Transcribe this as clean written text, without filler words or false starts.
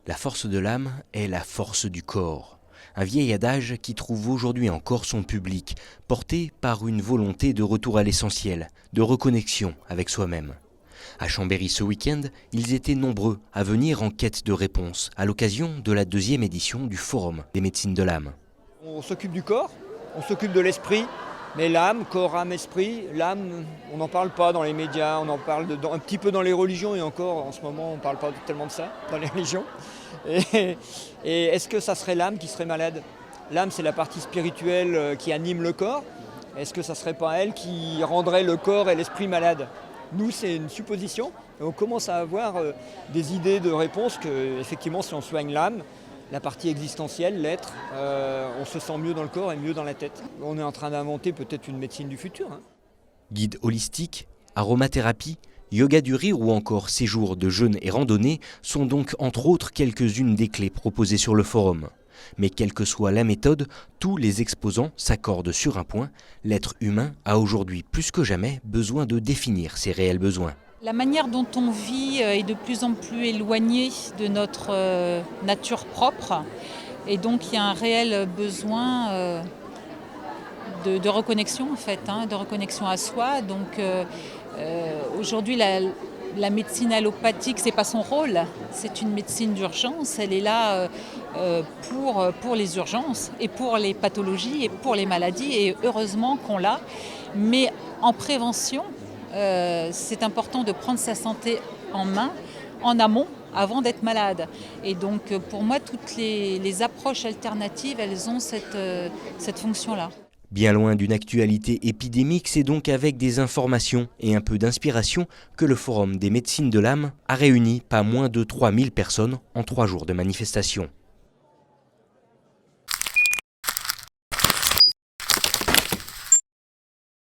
La force de l'âme est la force du corps. Un vieil adage qui trouve aujourd'hui encore son public, porté par une volonté de retour à l'essentiel, de reconnexion avec soi-même. À Chambéry ce week-end, ils étaient nombreux à venir en quête de réponses à l'occasion de la 2e édition du Forum des médecines de l'âme. On s'occupe du corps, on s'occupe de l'esprit, mais l'âme, corps, âme, esprit, l'âme, on n'en parle pas dans les médias, on en parle un petit peu dans les religions et encore en ce moment on ne parle pas tellement de ça dans les religions. Et est-ce que ça serait l'âme qui serait malade? L'âme, c'est la partie spirituelle qui anime le corps. Est-ce que ça ne serait pas elle qui rendrait le corps et l'esprit malades? Nous, c'est une supposition. Et on commence à avoir des idées de réponses que, effectivement, si on soigne l'âme, la partie existentielle, l'être, on se sent mieux dans le corps et mieux dans la tête. On est en train d'inventer peut-être une médecine du futur. Guide holistique, aromathérapie, yoga du rire ou encore séjours de jeûne et randonnée sont donc entre autres quelques-unes des clés proposées sur le forum. Mais quelle que soit la méthode, tous les exposants s'accordent sur un point, l'être humain a aujourd'hui plus que jamais besoin de définir ses réels besoins. La manière dont on vit est de plus en plus éloignée de notre nature propre et donc il y a un réel besoin de reconnexion en fait, de reconnexion à soi. Donc aujourd'hui la médecine allopathique, c'est pas son rôle, c'est une médecine d'urgence, elle est là pour les urgences et pour les pathologies et pour les maladies et heureusement qu'on l'a, mais en prévention, c'est important de prendre sa santé en main, en amont, avant d'être malade. Et donc pour moi, toutes les approches alternatives, elles ont cette fonction-là. Bien loin d'une actualité épidémique, c'est donc avec des informations et un peu d'inspiration que le Forum des médecines de l'âme a réuni pas moins de 3000 personnes en 3 jours de manifestation.